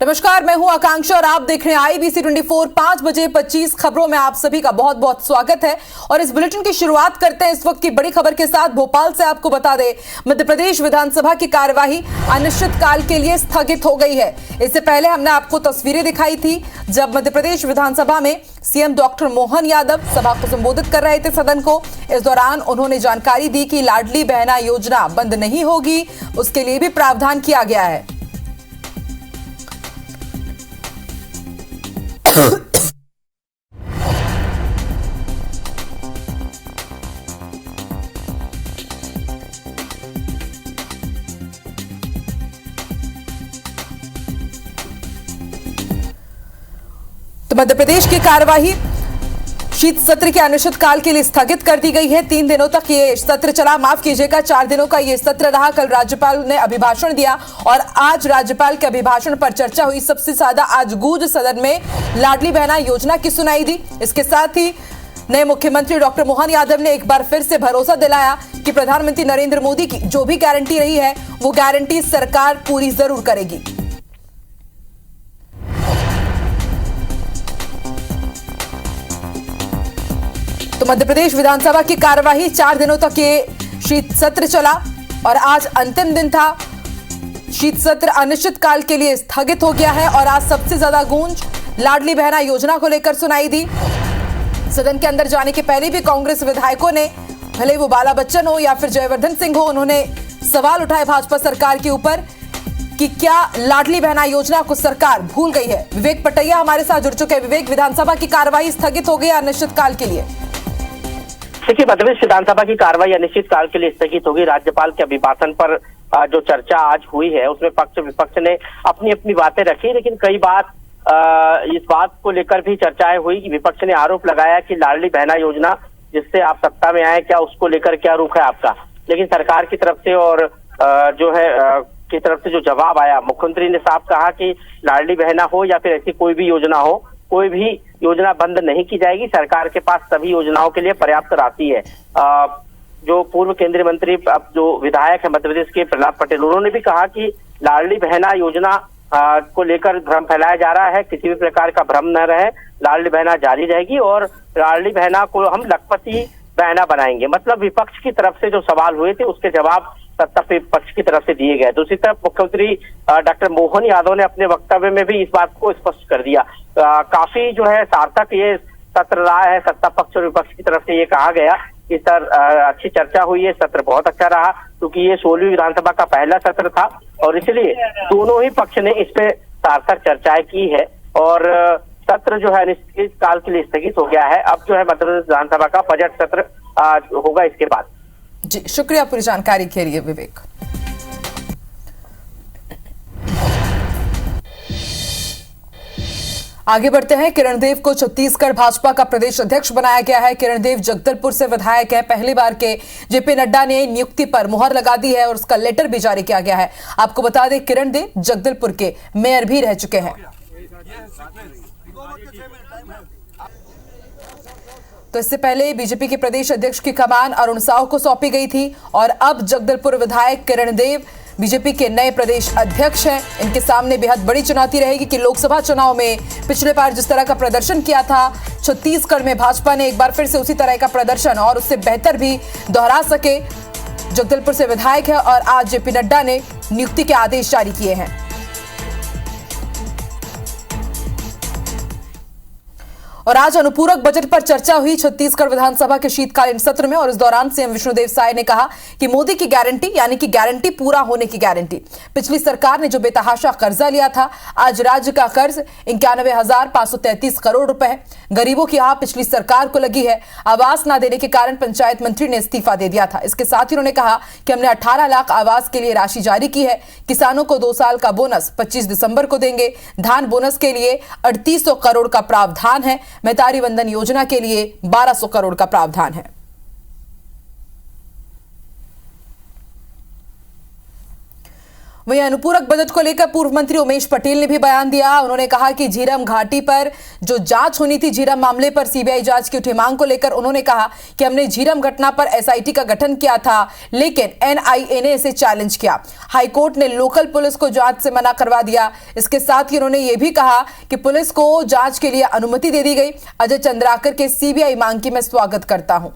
नमस्कार, मैं हूं आकांक्षा और आप देख रहे हैं आईबीसी 24 5 बजे 25 खबरों में आप सभी का बहुत बहुत स्वागत है। और इस बुलेटिन की शुरुआत करते हैं इस वक्त की बड़ी खबर के साथ। भोपाल से आपको बता दें, मध्य प्रदेश विधानसभा की कार्यवाही अनिश्चितकाल के लिए स्थगित हो गई है। इससे पहले हमने आपको तस्वीरें दिखाई थी जब मध्य प्रदेश विधानसभा में सीएम डॉक्टर मोहन यादव सभा को संबोधित कर रहे थे सदन को। इस दौरान उन्होंने जानकारी दी कि लाडली बहना योजना बंद नहीं होगी, उसके लिए भी प्रावधान किया गया है। तो मध्य प्रदेश की कार्यवाही शीत सत्र के अनिश्चितकाल के लिए स्थगित कर दी गई है। 3 दिनों तक ये सत्र चला, माफ कीजिएगा 4 दिनों का ये सत्र रहा। कल राज्यपाल ने अभिभाषण दिया और आज राज्यपाल के अभिभाषण पर चर्चा हुई। सबसे ज्यादा आज गूंज सदन में लाडली बहना योजना की सुनाई दी। इसके साथ ही नए मुख्यमंत्री डॉक्टर मोहन यादव ने एक बार फिर से भरोसा दिलाया कि प्रधानमंत्री नरेंद्र मोदी की जो भी गारंटी रही है वो गारंटी सरकार पूरी जरूर करेगी। तो मध्य प्रदेश विधानसभा की कार्यवाही 4 दिनों तक ये शीत सत्र चला और आज अंतिम दिन था। शीत सत्र अनिश्चितकाल के लिए स्थगित हो गया है और आज सबसे ज्यादा गूंज लाडली बहना योजना को लेकर सुनाई दी। सदन के अंदर जाने के पहले भी कांग्रेस विधायकों ने, भले वो बाला बच्चन हो या फिर जयवर्धन सिंह हो, उन्होंने सवाल उठाए भाजपा सरकार के ऊपर कि क्या लाडली बहना योजना को सरकार भूल गई है। विवेक पटैया हमारे साथ जुड़ चुके हैं। विवेक, विधानसभा की कार्यवाही स्थगित हो गई अनिश्चितकाल के लिए। देखिए, मध्य प्रदेश विधानसभा की कार्रवाई अनिश्चितकाल के लिए स्थगित होगी। राज्यपाल के अभिभाषण पर जो चर्चा आज हुई है उसमें पक्ष विपक्ष ने अपनी अपनी बातें रखी, लेकिन कई बात इस बात को लेकर भी चर्चाएं हुई कि विपक्ष ने आरोप लगाया कि लाडली बहना योजना जिससे आप सत्ता में आए, क्या उसको लेकर क्या रुख है आपका। लेकिन सरकार की तरफ से और जो है की तरफ से जो जवाब आया, मुख्यमंत्री ने साफ कहा कि लाडली बहना हो या फिर ऐसी कोई भी योजना हो, कोई भी योजना बंद नहीं की जाएगी। सरकार के पास सभी योजनाओं के लिए पर्याप्त राशि है। जो पूर्व केंद्रीय मंत्री, अब जो विधायक है मध्य प्रदेश के प्रहलाद पटेल, उन्होंने भी कहा कि लाडली बहना योजना को लेकर भ्रम फैलाया जा रहा है, किसी भी प्रकार का भ्रम न रहे, लाडली बहना जारी रहेगी और लाडली बहना को हम लखपति बहना बनाएंगे। मतलब विपक्ष की तरफ से जो सवाल हुए थे उसके जवाब सत्ता पक्ष की तरफ से दिए गए। दूसरी तरफ मुख्यमंत्री डॉक्टर मोहन यादव ने अपने वक्तव्य में भी इस बात को स्पष्ट कर दिया। काफी जो है सार्थक ये सत्र रहा है। सत्ता पक्ष और विपक्ष की तरफ से ये कहा गया कि सर अच्छी चर्चा हुई है, सत्र बहुत अच्छा रहा, क्योंकि ये 16वीं विधानसभा का पहला सत्र था और इसलिए दोनों ही पक्ष ने इस पे सार्थक चर्चाएं की है और सत्र जो है अनिश्चित काल के लिए स्थगित हो गया है। अब जो है मध्य प्रदेश विधानसभा का बजट सत्र होगा इसके बाद। जी, शुक्रिया पूरी जानकारी के लिए विवेक। आगे बढ़ते हैं। किरण देव को छत्तीसगढ़ भाजपा का प्रदेश अध्यक्ष बनाया गया है। किरण देव जगदलपुर से विधायक है। पहली बार के जेपी नड्डा ने नियुक्ति पर मुहर लगा दी है और उसका लेटर भी जारी किया गया है। आपको बता दें, किरण देव जगदलपुर के मेयर भी रह चुके हैं। तो इससे पहले बीजेपी के प्रदेश अध्यक्ष की कमान अरुण साव को सौंपी गई थी और अब जगदलपुर विधायक किरण देव बीजेपी के नए प्रदेश अध्यक्ष हैं। इनके सामने बेहद बड़ी चुनौती रहेगी कि लोकसभा चुनाव में पिछले बार जिस तरह का प्रदर्शन किया था छत्तीसगढ़ में, भाजपा ने एक बार फिर से उसी तरह का प्रदर्शन और उससे बेहतर भी दोहरा सके। जगदलपुर से विधायक है और आज जेपी नड्डा ने नियुक्ति के आदेश जारी किए हैं। और आज अनुपूरक बजट पर चर्चा हुई छत्तीसगढ़ विधानसभा के शीतकालीन सत्र में और इस दौरान सीएम विष्णुदेव साय ने कहा कि मोदी की गारंटी यानी कि गारंटी पूरा होने की गारंटी। पिछली सरकार ने जो बेतहाशा कर्जा लिया था, आज राज्य का कर्ज 91,533 करोड़ रुपए है। गरीबों की आह पिछली सरकार को लगी है। आवास न देने के कारण पंचायत मंत्री ने इस्तीफा दे दिया था। इसके साथ ही उन्होंने कहा कि हमने 18 लाख आवास के लिए राशि जारी की है। किसानों को 2 साल का बोनस 25 दिसंबर को देंगे। धान बोनस के लिए 3800 करोड़ का प्रावधान है। मैतारी वंदन योजना के लिए 1200 करोड़ का प्रावधान है। वहीं अनुपूरक बजट को लेकर पूर्व मंत्री उमेश पटेल ने भी बयान दिया। उन्होंने कहा कि झीरम घाटी पर जो जांच होनी थी, झीरम मामले पर सीबीआई जांच की उठी मांग को लेकर उन्होंने कहा कि हमने झीरम घटना पर एसआईटी का गठन किया था, लेकिन एनआईए ने इसे चैलेंज किया। हाईकोर्ट ने लोकल पुलिस को जांच से मना करवा दिया। इसके साथ ही उन्होंने यह भी कहा कि पुलिस को जांच के लिए अनुमति दे दी गई। अजय चंद्राकर के सीबीआई मांग की मैं स्वागत करता हूं।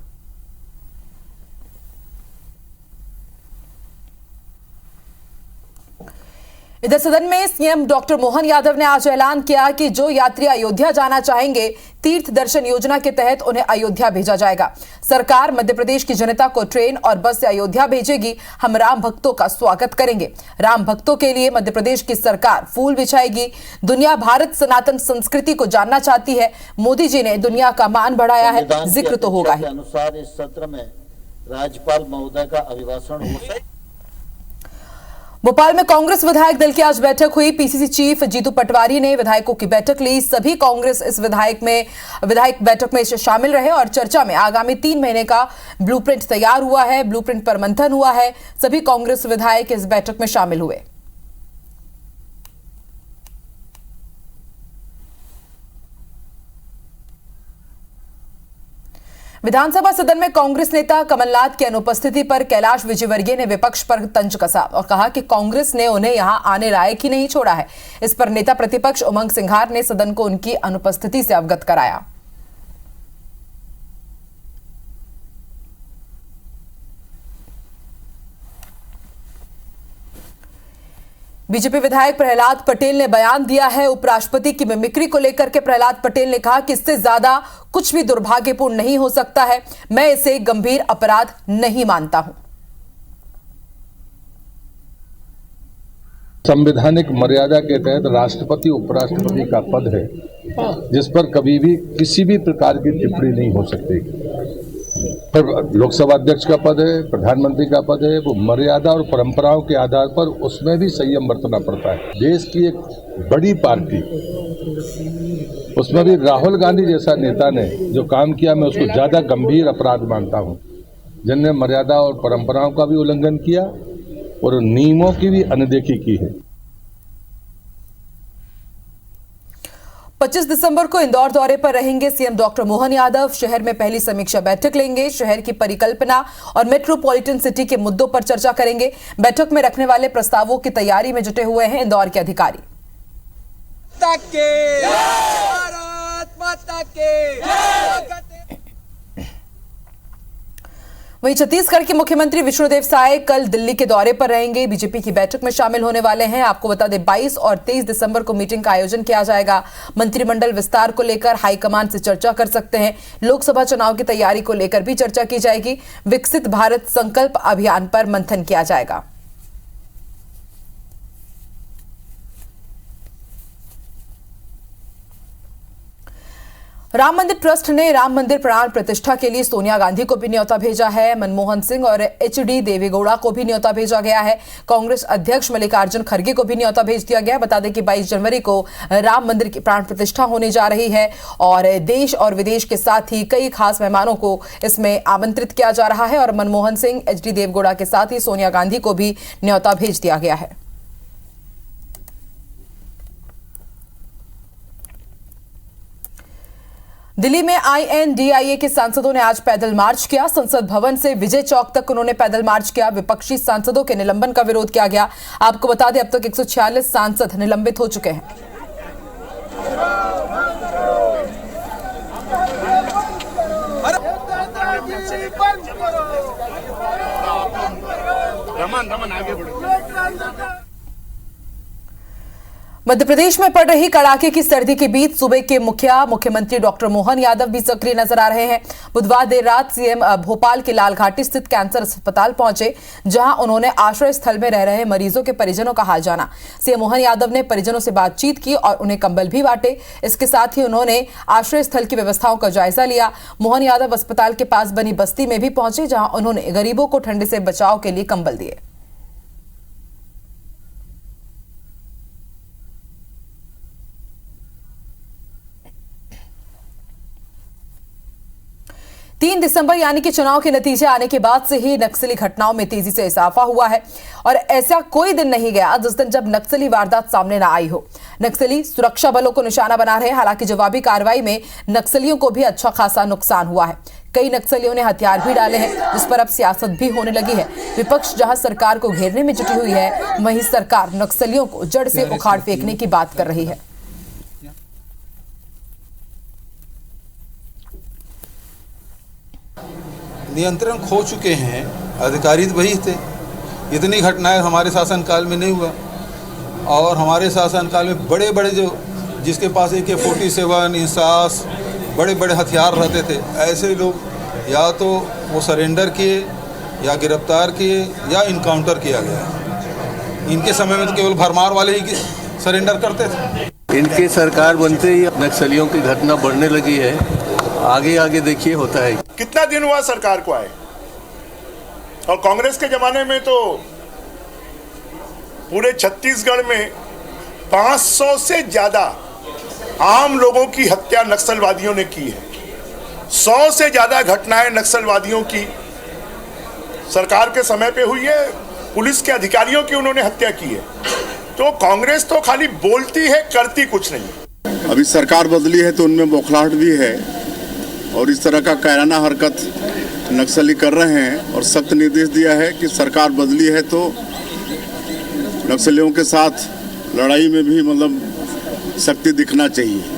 इधर सदन में सीएम डॉक्टर मोहन यादव ने आज ऐलान किया कि जो यात्री अयोध्या जाना चाहेंगे, तीर्थ दर्शन योजना के तहत उन्हें अयोध्या भेजा जाएगा। सरकार मध्य प्रदेश की जनता को ट्रेन और बस से अयोध्या भेजेगी। हम राम भक्तों का स्वागत करेंगे। राम भक्तों के लिए मध्य प्रदेश की सरकार फूल बिछाएगी। दुनिया भारत सनातन संस्कृति को जानना चाहती है। मोदी जी ने दुनिया का मान बढ़ाया है, जिक्र तो होगा ही। अनुसार इस सत्र में राज्यपाल महोदय का अभिभाषण हो। भोपाल में कांग्रेस विधायक दल की आज बैठक हुई। पीसीसी चीफ जीतू पटवारी ने विधायकों की बैठक ली। सभी कांग्रेस इस विधायक बैठक में शामिल रहे और चर्चा में आगामी 3 महीने का ब्लूप्रिंट तैयार हुआ है। ब्लूप्रिंट पर मंथन हुआ है। सभी कांग्रेस विधायक इस बैठक में शामिल हुए। विधानसभा सदन में कांग्रेस नेता कमलनाथ की अनुपस्थिति पर कैलाश विजयवर्गीय ने विपक्ष पर तंज कसा और कहा कि कांग्रेस ने उन्हें यहां आने लायक ही नहीं छोड़ा है। इस पर नेता प्रतिपक्ष उमंग सिंघार ने सदन को उनकी अनुपस्थिति से अवगत कराया। बीजेपी विधायक प्रहलाद पटेल ने बयान दिया है। उपराष्ट्रपति की मिमिक्री को लेकर के प्रहलाद पटेल ने कहा कि इससे ज्यादा कुछ भी दुर्भाग्यपूर्ण नहीं हो सकता है। मैं इसे गंभीर अपराध नहीं मानता हूं। संवैधानिक मर्यादा के तहत राष्ट्रपति उपराष्ट्रपति का पद है, जिस पर कभी भी किसी भी प्रकार की टिप्पणी नहीं हो सकती। फिर लोकसभा अध्यक्ष का पद है, प्रधानमंत्री का पद है, वो मर्यादा और परंपराओं के आधार पर उसमें भी संयम बरतना पड़ता है। देश की एक बड़ी पार्टी, उसमें भी राहुल गांधी जैसा नेता ने जो काम किया, मैं उसको ज्यादा गंभीर अपराध मानता हूं, जिनने मर्यादा और परंपराओं का भी उल्लंघन किया और नियमों की भी अनदेखी की है। 25 दिसंबर को इंदौर दौरे पर रहेंगे सीएम डॉक्टर मोहन यादव। शहर में पहली समीक्षा बैठक लेंगे। शहर की परिकल्पना और मेट्रोपॉलिटन सिटी के मुद्दों पर चर्चा करेंगे। बैठक में रखने वाले प्रस्तावों की तैयारी में जुटे हुए हैं इंदौर के अधिकारी। वहीं छत्तीसगढ़ के मुख्यमंत्री विष्णुदेव साय कल दिल्ली के दौरे पर रहेंगे। बीजेपी की बैठक में शामिल होने वाले हैं। आपको बता दें 22 और 23 दिसंबर को मीटिंग का आयोजन किया जाएगा। मंत्रिमंडल विस्तार को लेकर हाईकमान से चर्चा कर सकते हैं। लोकसभा चुनाव की तैयारी को लेकर भी चर्चा की जाएगी। विकसित भारत संकल्प अभियान पर मंथन किया जाएगा। राम मंदिर ट्रस्ट ने राम मंदिर प्राण प्रतिष्ठा के लिए सोनिया गांधी को भी न्योता भेजा है। मनमोहन सिंह और एचडी देवेगौड़ा को भी न्योता भेजा गया है। कांग्रेस अध्यक्ष मल्लिकार्जुन खड़गे को भी न्योता भेज दिया गया। बता दें कि 22 जनवरी को राम मंदिर की प्राण प्रतिष्ठा होने जा रही है और देश और विदेश के साथ ही कई खास मेहमानों को इसमें आमंत्रित किया जा रहा है और मनमोहन सिंह, एचडी देवेगौड़ा के साथ ही सोनिया गांधी को भी न्योता भेज दिया गया है। दिल्ली में आईएनडीआईए के सांसदों ने आज पैदल मार्च किया। संसद भवन से विजय चौक तक उन्होंने पैदल मार्च किया। विपक्षी सांसदों के निलंबन का विरोध किया गया। आपको बता दें अब तक 146 सांसद निलंबित हो चुके हैं। मध्य प्रदेश में पड़ रही कड़ाके की सर्दी के बीच सूबे के मुख्यमंत्री डॉक्टर मोहन यादव भी सक्रिय नजर आ रहे हैं। बुधवार देर रात सीएम भोपाल के लालघाटी स्थित कैंसर अस्पताल पहुंचे, जहां उन्होंने आश्रय स्थल में रह रहे मरीजों के परिजनों का हाल जाना। सीएम मोहन यादव ने परिजनों से बातचीत की और उन्हें कंबल भी बांटे। इसके साथ ही उन्होंने आश्रय स्थल की व्यवस्थाओं का जायजा लिया। मोहन यादव अस्पताल के पास बनी बस्ती में भी पहुंचे, जहां उन्होंने गरीबों को ठंड से बचाव के लिए कंबल दिए। 3 दिसंबर यानी कि चुनाव के नतीजे आने के बाद से ही नक्सली घटनाओं में तेजी से इजाफा हुआ है और ऐसा कोई दिन नहीं गया जिस दिन जब नक्सली वारदात सामने न आई हो। नक्सली सुरक्षा बलों को निशाना बना रहे हैं। हालांकि जवाबी कार्रवाई में नक्सलियों को भी अच्छा खासा नुकसान हुआ है। कई नक्सलियों ने हथियार भी डाले हैं, जिस पर अब सियासत भी होने लगी है। विपक्ष जहां सरकार को घेरने में जुटी हुई है, वहीं सरकार नक्सलियों को जड़ से उखाड़ फेंकने की बात कर रही है। नियंत्रण खो चुके हैं, अधिकारी तो वही थे। इतनी घटनाएं हमारे शासनकाल में नहीं हुआ और हमारे शासनकाल में बड़े बड़े जो जिसके पास AK-47 इंसास बड़े बड़े हथियार रहते थे, ऐसे लोग या तो वो सरेंडर किए या गिरफ्तार किए या इनकाउंटर किया गया। इनके समय में तो केवल भरमार वाले ही सरेंडर करते थे। इनके सरकार बनते ही नक्सलियों की घटना बढ़ने लगी है। आगे आगे देखिए होता है। कितना दिन हुआ सरकार को आए, और कांग्रेस के जमाने में तो पूरे छत्तीसगढ़ में 500 से ज्यादा आम लोगों की हत्या नक्सलवादियों ने की है। 100 से ज्यादा घटनाएं नक्सलवादियों की सरकार के समय पे हुई है। पुलिस के अधिकारियों की उन्होंने हत्या की है। तो कांग्रेस तो खाली बोलती है, करती कुछ नहीं। अभी सरकार बदली है तो उनमें बौखलाहट भी है और इस तरह का कायराना हरकत नक्सली कर रहे हैं और सख्त निर्देश दिया है कि सरकार बदली है तो नक्सलियों के साथ लड़ाई में भी मतलब शक्ति दिखना चाहिए।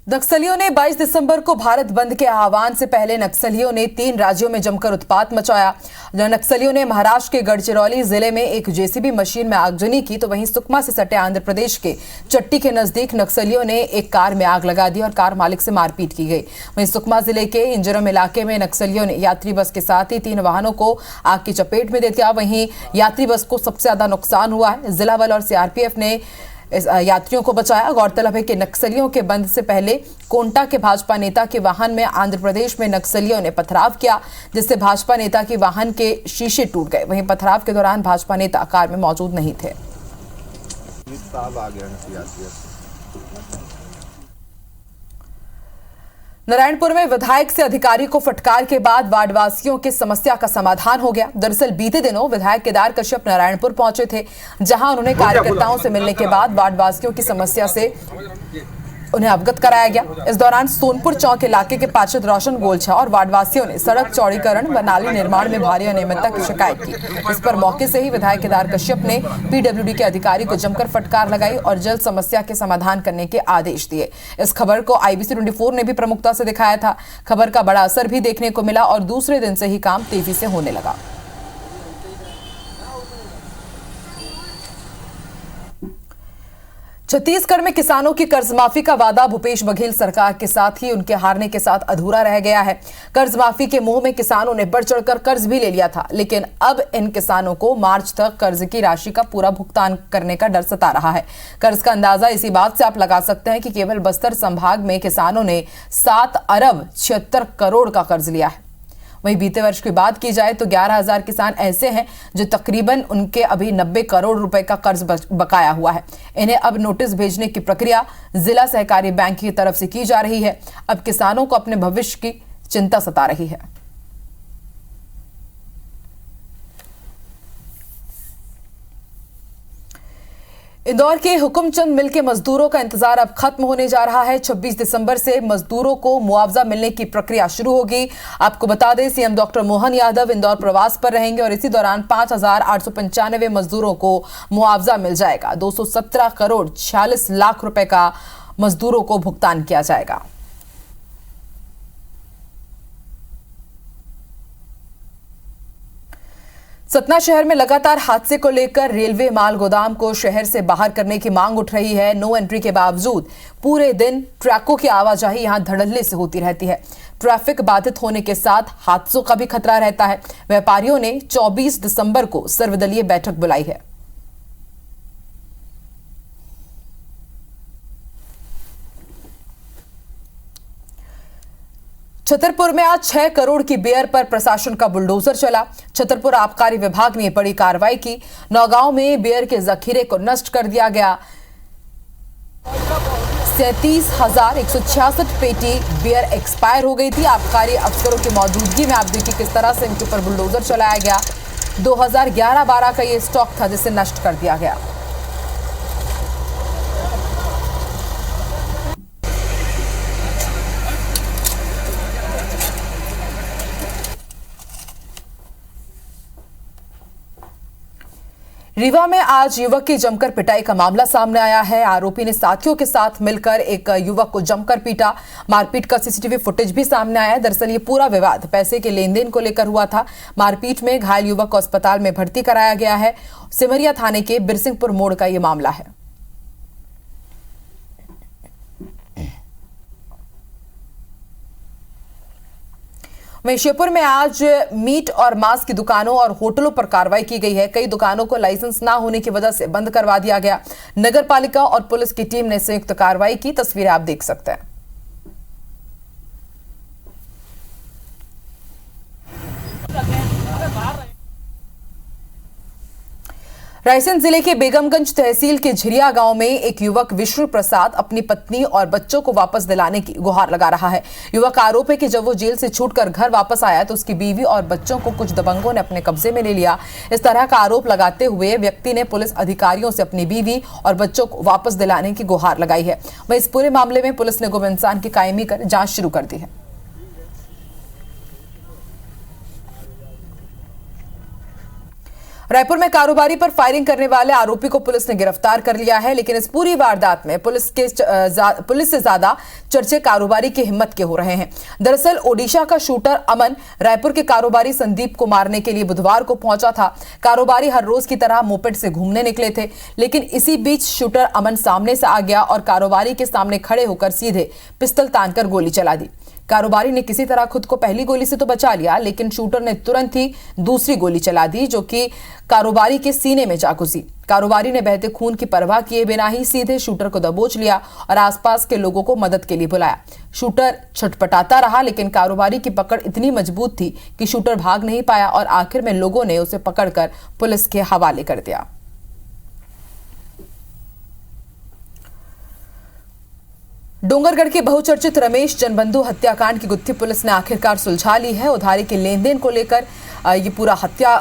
नक्सलियों ने 22 दिसंबर को भारत बंद के आह्वान से पहले नक्सलियों ने 3 राज्यों में जमकर उत्पात मचाया। नक्सलियों ने महाराष्ट्र के गढ़चिरौली जिले में एक JCB मशीन में आगजनी की, तो वहीं सुकमा से सटे आंध्र प्रदेश के चट्टी के नजदीक नक्सलियों ने एक कार में आग लगा दी और कार मालिक से मारपीट की गई। वहीं सुकमा जिले के इंजरम इलाके में नक्सलियों ने यात्री बस के साथ ही 3 वाहनों को आग की चपेट में दे दिया। वहीं यात्री बस को सबसे ज्यादा नुकसान हुआ है। जिला बल और CRPF ने इस यात्रियों को बचाया। गौरतलब है कि नक्सलियों के बंद से पहले कोंटा के भाजपा नेता के वाहन में आंध्र प्रदेश में नक्सलियों ने पथराव किया, जिससे भाजपा नेता के वाहन के शीशे टूट गए। वहीं पथराव के दौरान भाजपा नेता कार में मौजूद नहीं थे। नारायणपुर में विधायक से अधिकारी को फटकार के बाद वार्डवासियों की समस्या का समाधान हो गया। दरअसल बीते दिनों विधायक केदार कश्यप नारायणपुर पहुंचे थे, जहां उन्होंने कार्यकर्ताओं से मिलने के बाद वार्डवासियों की समस्या से उन्हें अवगत कराया गया। इस दौरान सोनपुर चौक इलाके के पार्षद रोशन गोलछा और वार्डवासियों ने सड़क चौड़ीकरण व नाली निर्माण में भारी अनियमितता की शिकायत की। इस पर मौके से ही विधायक केदार कश्यप ने PWD के अधिकारी को जमकर फटकार लगाई और जल्द समस्या के समाधान करने के आदेश दिए। इस खबर को IBC 24 ने भी प्रमुखता से दिखाया था। खबर का बड़ा असर भी देखने को मिला और दूसरे दिन से ही काम तेजी से होने लगा। छत्तीसगढ़ में किसानों की कर्ज माफी का वादा भूपेश बघेल सरकार के साथ ही उनके हारने के साथ अधूरा रह गया है। कर्ज माफी के मुंह में किसानों ने बढ़ चढ़कर कर्ज भी ले लिया था, लेकिन अब इन किसानों को मार्च तक कर्ज की राशि का पूरा भुगतान करने का डर सता रहा है। कर्ज का अंदाजा इसी बात से आप लगा सकते हैं कि केवल बस्तर संभाग में किसानों ने 7 अरब 76 करोड़ का कर्ज लिया है। वहीं बीते वर्ष की बात की जाए तो 11,000 किसान ऐसे हैं जो तकरीबन उनके अभी 90 करोड़ रुपए का कर्ज बकाया हुआ है। इन्हें अब नोटिस भेजने की प्रक्रिया जिला सहकारी बैंक की तरफ से की जा रही है। अब किसानों को अपने भविष्य की चिंता सता रही है। इंदौर के हुकुमचंद मिल के मजदूरों का इंतजार अब खत्म होने जा रहा है। 26 दिसंबर से मजदूरों को मुआवजा मिलने की प्रक्रिया शुरू होगी। आपको बता दें, CM डॉक्टर मोहन यादव इंदौर प्रवास पर रहेंगे और इसी दौरान 5,895 मजदूरों को मुआवजा मिल जाएगा। 217 करोड़ 46 लाख रुपए का मजदूरों को भुगतान किया जाएगा। सतना शहर में लगातार हादसे को लेकर रेलवे माल गोदाम को शहर से बाहर करने की मांग उठ रही है। नो एंट्री के बावजूद पूरे दिन ट्रकों की आवाजाही यहां धड़ल्ले से होती रहती है। ट्रैफिक बाधित होने के साथ हादसों का भी खतरा रहता है। व्यापारियों ने 24 दिसंबर को सर्वदलीय बैठक बुलाई है। छतरपुर में आज 6 करोड़ की बेयर पर प्रशासन का बुलडोजर चला। छतरपुर आबकारी विभाग ने बड़ी कार्रवाई की। नौगांव में बेयर के जखीरे को नष्ट कर दिया गया। 37,166 पेटी बियर एक्सपायर हो गई थी। आबकारी अफसरों की मौजूदगी में आप देखिए किस तरह से इनके ऊपर बुलडोजर चलाया गया। 2011-12 का ये स्टॉक था जिसे नष्ट कर दिया गया। रीवा में आज युवक की जमकर पिटाई का मामला सामने आया है। आरोपी ने साथियों के साथ मिलकर एक युवक को जमकर पीटा। मारपीट का सीसीटीवी फुटेज भी सामने आया है। दरअसल ये पूरा विवाद पैसे के लेन देन को लेकर हुआ था। मारपीट में घायल युवक को अस्पताल में भर्ती कराया गया है। सिमरिया थाने के बिरसिंहपुर मोड़ का ये मामला है। वहीं श्योपुर में आज मीट और मांस की दुकानों और होटलों पर कार्रवाई की गई है। कई दुकानों को लाइसेंस ना होने की वजह से बंद करवा दिया गया। नगर पालिका और पुलिस की टीम ने संयुक्त कार्रवाई की। तस्वीरें आप देख सकते हैं। रायसेन जिले के बेगमगंज तहसील के झिरिया गांव में एक युवक विष्णु प्रसाद अपनी पत्नी और बच्चों को वापस दिलाने की गुहार लगा रहा है। युवक का आरोप है कि जब वो जेल से छूटकर घर वापस आया तो उसकी बीवी और बच्चों को कुछ दबंगों ने अपने कब्जे में ले लिया। इस तरह का आरोप लगाते हुए व्यक्ति ने पुलिस अधिकारियों से अपनी बीवी और बच्चों को वापस दिलाने की गुहार लगाई है। वहीं इस पूरे मामले में पुलिस ने गुम इंसान की कायमी कर जांच शुरू कर दी है। रायपुर में कारोबारी पर फायरिंग करने वाले आरोपी को पुलिस ने गिरफ्तार कर लिया है। लेकिन इस पूरी वारदात में पुलिस से ज्यादा चर्चे कारोबारी की हिम्मत के हो रहे हैं। दरअसल ओडिशा का शूटर अमन रायपुर के कारोबारी संदीप को मारने के लिए बुधवार को पहुंचा था। कारोबारी हर रोज की तरह मोपेड से घूमने निकले थे, लेकिन इसी बीच शूटर अमन सामने से आ गया और कारोबारी के सामने खड़े होकर सीधे पिस्टल तानकर गोली चला दी। कारोबारी ने किसी तरह खुद को पहली गोली से तो बचा लिया, लेकिन शूटर ने तुरंत ही दूसरी गोली चला दी जो कि कारोबारी के सीने में जा घुसी। कारोबारी ने बहते खून की परवाह किए बिना ही सीधे शूटर को दबोच लिया और आसपास के लोगों को मदद के लिए बुलाया। शूटर छटपटाता रहा, लेकिन कारोबारी की पकड़ इतनी मजबूत थी कि शूटर भाग नहीं पाया और आखिर में लोगों ने उसे पकड़कर पुलिस के हवाले कर दिया। डोंगरगढ़ के बहुचर्चित रमेश जनबंधु हत्याकांड की गुत्थी पुलिस ने आखिरकार सुलझा ली है। उधारी के लेन देन को लेकर ये पूरा हत्या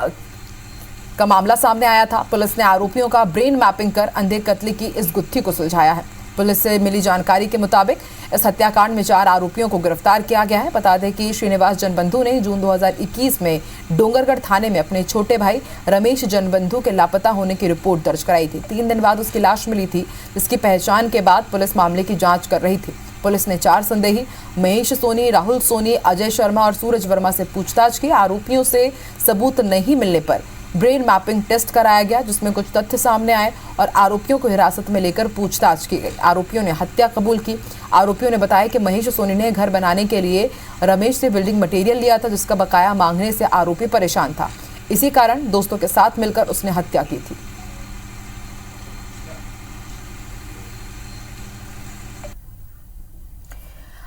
का मामला सामने आया था। पुलिस ने आरोपियों का ब्रेन मैपिंग कर अंधे कत्ल की इस गुत्थी को सुलझाया है। पुलिस से मिली जानकारी के मुताबिक इस हत्याकांड में 4 आरोपियों को गिरफ्तार किया गया है। बता दें कि श्रीनिवास जनबंधु ने जून 2021 में डोंगरगढ़ थाने में अपने छोटे भाई रमेश जनबंधु के लापता होने की रिपोर्ट दर्ज कराई थी। 3 दिन बाद उसकी लाश मिली थी, जिसकी पहचान के बाद पुलिस मामले की जांच कर रही थी। पुलिस ने 4 संदेही महेश सोनी, राहुल सोनी, अजय शर्मा और सूरज वर्मा से पूछताछ की। आरोपियों से सबूत नहीं मिलने पर ब्रेन मैपिंग टेस्ट कराया गया, जिसमें कुछ तथ्य सामने आए और आरोपियों को हिरासत में लेकर पूछताछ की गई। आरोपियों ने हत्या कबूल की। आरोपियों ने बताया कि महेश सोनी ने घर बनाने के लिए रमेश से बिल्डिंग मटेरियल लिया था, जिसका बकाया मांगने से आरोपी परेशान था। इसी कारण दोस्तों के साथ मिलकर उसने हत्या की थी।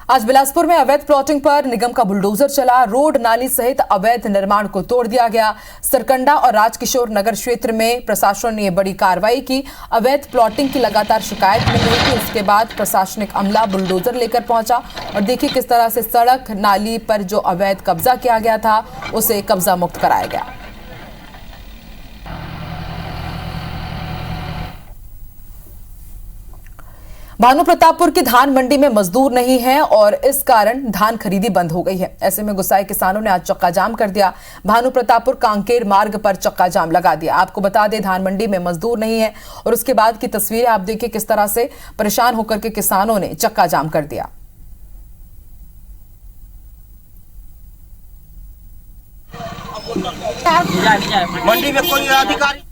आज बिलासपुर में अवैध प्लॉटिंग पर निगम का बुलडोजर चला। रोड, नाली सहित अवैध निर्माण को तोड़ दिया गया। सरकंडा और राजकिशोर नगर क्षेत्र में प्रशासन ने बड़ी कार्रवाई की। अवैध प्लॉटिंग की लगातार शिकायत मिल रही थी। इसके बाद प्रशासनिक अमला बुलडोजर लेकर पहुंचा और देखिए किस तरह से सड़क, नाली पर जो अवैध कब्जा किया गया था उसे कब्जा मुक्त कराया गया। भानु प्रतापपुर की धान मंडी में मजदूर नहीं है और इस कारण धान खरीदी बंद हो गई है। ऐसे में गुस्साए किसानों ने आज चक्का जाम कर दिया। भानु प्रतापपुर कांकेर मार्ग पर चक्का जाम लगा दिया। आपको बता दें धान मंडी में मजदूर नहीं है और उसके बाद की तस्वीरें आप देखिए किस तरह से परेशान होकर के किसानों ने चक्का जाम कर दिया। मंडी में कोई अधिकारी।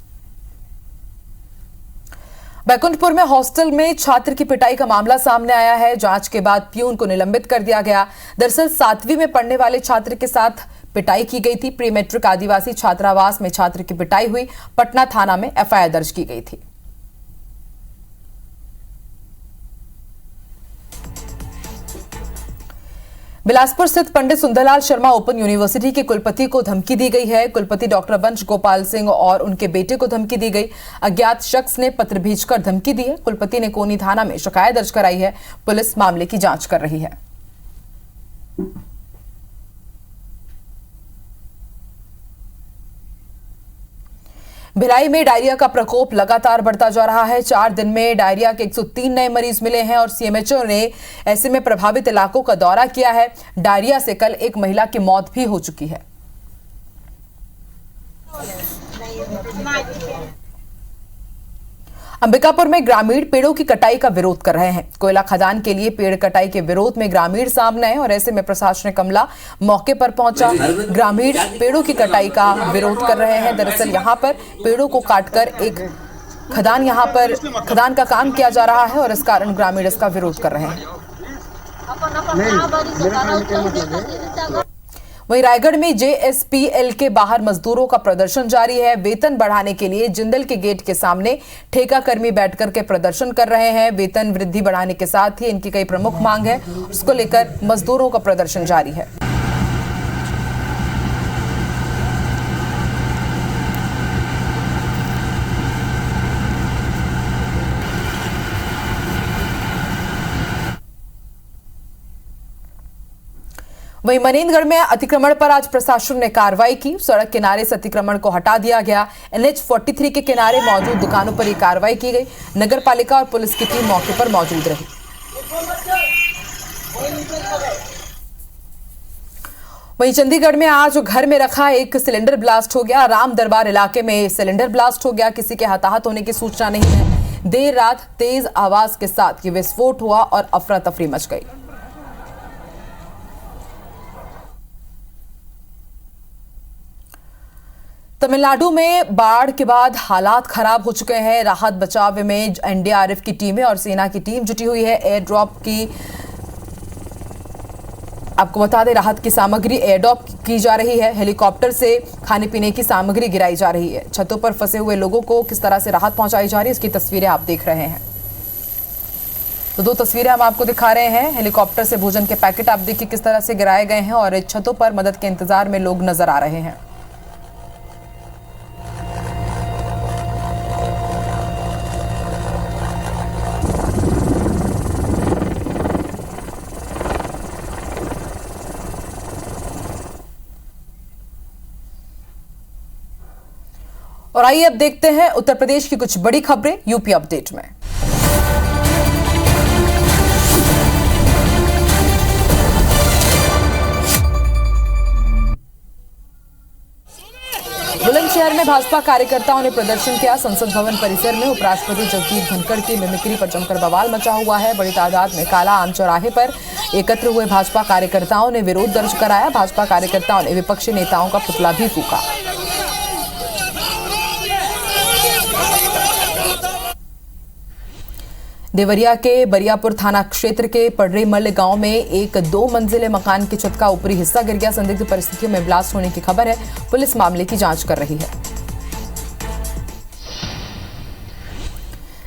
बैकुंठपुर में हॉस्टल में छात्र की पिटाई का मामला सामने आया है। जांच के बाद प्यून को निलंबित कर दिया गया। दरअसल 7वीं में पढ़ने वाले छात्र के साथ पिटाई की गई थी। प्री मैट्रिक आदिवासी छात्रावास में छात्र की पिटाई हुई। पटना थाना में एफआईआर दर्ज की गई थी। बिलासपुर स्थित पंडित सुंदरलाल शर्मा ओपन यूनिवर्सिटी के कुलपति को धमकी दी गई है। कुलपति डॉक्टर वंश गोपाल सिंह और उनके बेटे को धमकी दी गई। अज्ञात शख्स ने पत्र भेजकर धमकी दी है। कुलपति ने कोनी थाना में शिकायत दर्ज कराई है। पुलिस मामले की जांच कर रही है। भिलाई में डायरिया का प्रकोप लगातार बढ़ता जा रहा है। 4 दिन में डायरिया के 103 नए मरीज मिले हैं और सीएमएचओ ने ऐसे में प्रभावित इलाकों का दौरा किया है। डायरिया से कल एक महिला की मौत भी हो चुकी है। अंबिकापुर में ग्रामीण पेड़ों की कटाई का विरोध कर रहे हैं। कोयला खदान के लिए पेड़ कटाई के विरोध में ग्रामीण सामने आए और ऐसे में प्रशासनिक अमला मौके पर पहुंचा। ग्रामीण पेड़ों की कटाई का विरोध कर रहे हैं। दरअसल यहां पर पेड़ों को काटकर एक खदान का काम किया जा रहा है और इस कारण ग्रामीण इसका विरोध कर रहे हैं। वहीं रायगढ़ में जेएसपीएल के बाहर मजदूरों का प्रदर्शन जारी है। वेतन बढ़ाने के लिए जिंदल के गेट के सामने ठेका कर्मी बैठकर के प्रदर्शन कर रहे हैं। वेतन वृद्धि बढ़ाने के साथ ही इनकी कई प्रमुख मांग है, उसको लेकर मजदूरों का प्रदर्शन जारी है। वहीं मनेंद्रगढ़ में अतिक्रमण पर आज प्रशासन ने कार्रवाई की। सड़क किनारे से अतिक्रमण को हटा दिया गया। NH 43 के किनारे मौजूद दुकानों पर यह कार्रवाई की गई। नगर पालिका और पुलिस की टीम मौके पर मौजूद रही। वहीं चंडीगढ़ में आज घर में रखा एक सिलेंडर ब्लास्ट हो गया। राम दरबार इलाके में सिलेंडर ब्लास्ट हो गया। किसी के हताहत होने की सूचना नहीं है। देर रात तेज आवाज के साथ ये विस्फोट हुआ और अफरा तफरी मच गई। तमिलनाडु में बाढ़ के बाद हालात खराब हो चुके हैं। राहत बचाव में एनडीआरएफ की टीमें और सेना की टीम जुटी हुई है। एयर ड्रॉप की आपको बता दें, राहत की सामग्री एयर ड्रॉप की जा रही है। हेलीकॉप्टर से खाने पीने की सामग्री गिराई जा रही है। छतों पर फंसे हुए लोगों को किस तरह से राहत पहुंचाई जा रही है, इसकी तस्वीरें आप देख रहे हैं। तो 2 तस्वीरें हम आपको दिखा रहे हैं। हेलीकॉप्टर से भोजन के पैकेट आप देखिए किस तरह से गिराए गए हैं और छतों पर मदद के इंतजार में लोग नजर आ रहे हैं। और आइए अब देखते हैं उत्तर प्रदेश की कुछ बड़ी खबरें यूपी अपडेट में। बुलंदशहर में भाजपा कार्यकर्ताओं ने प्रदर्शन किया। संसद भवन परिसर में उपराष्ट्रपति जगदीप धनखड़ की मिमिक्री पर जमकर बवाल मचा हुआ है। बड़ी तादाद में काला आम चौराहे पर एकत्र हुए भाजपा कार्यकर्ताओं ने विरोध दर्ज कराया। भाजपा कार्यकर्ताओं ने विपक्षी नेताओं का पुतला भी फूंका। देवरिया के बरियापुर थाना क्षेत्र के पडरेमल गांव में एक 2 मंजिले मकान की छत का ऊपरी हिस्सा गिर गया। संदिग्ध परिस्थितियों में ब्लास्ट होने की खबर है। पुलिस मामले की जांच कर रही है।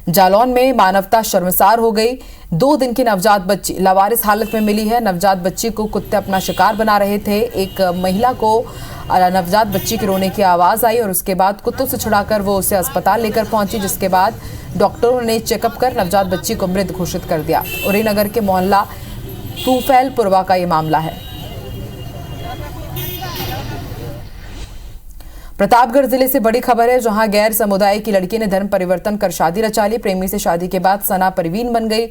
जालौन में मानवता शर्मसार हो गई। 2 दिन की नवजात बच्ची लावारिस हालत में मिली है। नवजात बच्ची को कुत्ते अपना शिकार बना रहे थे। एक महिला को नवजात बच्ची के रोने की आवाज आई और उसके बाद कुत्तों से छुड़ाकर वो उसे अस्पताल लेकर पहुंची, जिसके बाद डॉक्टरों ने चेकअप कर नवजात बच्ची को मृत घोषित कर दिया। उरीनगर के मोहल्ला तूफैलपुरवा का ये मामला है। प्रतापगढ़ जिले से बड़ी खबर है, जहां गैर समुदाय की लड़की ने धर्म परिवर्तन कर शादी रचा ली। प्रेमी से शादी के बाद सना परवीन बन गई।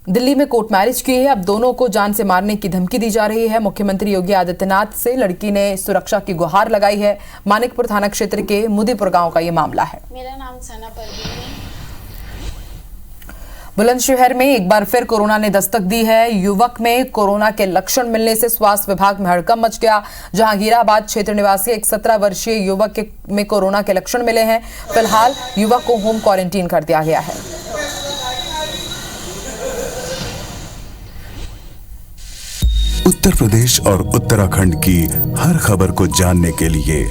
दिल्ली में कोर्ट मैरिज की है। अब दोनों को जान से मारने की धमकी दी जा रही है। मुख्यमंत्री योगी आदित्यनाथ से लड़की ने सुरक्षा की गुहार लगाई है। मानिकपुर थाना क्षेत्र के मुदीपुर गांव का ये मामला है। मेरा नाम सना परवीन है। बुलंदशहर में एक बार फिर कोरोना ने दस्तक दी है। युवक में कोरोना के लक्षण मिलने से स्वास्थ्य विभाग में हड़कंप मच गया। जहांगीराबाद क्षेत्र निवासी एक 17 वर्षीय युवक में कोरोना के लक्षण मिले हैं। फिलहाल युवक को होम क्वारंटीन कर दिया गया है। उत्तर प्रदेश और उत्तराखंड की हर खबर को जानने के लिए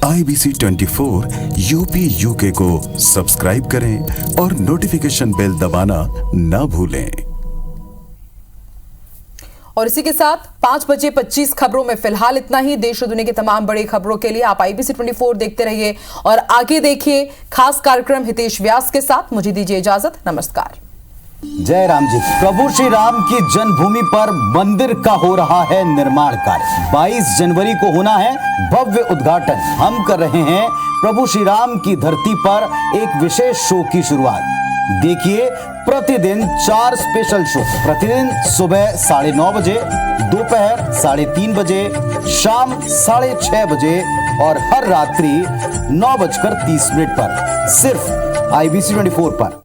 IBC 24 यूपी UK को सब्सक्राइब करें और नोटिफिकेशन बेल दबाना ना भूलें। और इसी के साथ 5 बजे 25 खबरों में फिलहाल इतना ही। देश और दुनिया की तमाम बड़ी खबरों के लिए आप IBC 24 देखते रहिए और आगे देखिए खास कार्यक्रम हितेश व्यास के साथ। मुझे दीजिए इजाजत, नमस्कार। जय राम जी। प्रभु श्री राम की जन्मभूमि पर मंदिर का हो रहा है निर्माण कार्य। 22 जनवरी को होना है भव्य उद्घाटन। हम कर रहे हैं प्रभु श्री राम की धरती पर एक विशेष शो की शुरुआत। देखिए प्रतिदिन 4 स्पेशल शो, प्रतिदिन सुबह 9:30 बजे, दोपहर 3:30 बजे, शाम 6:30 बजे और हर रात्रि 9:30 पर, सिर्फ IBC 24 पर।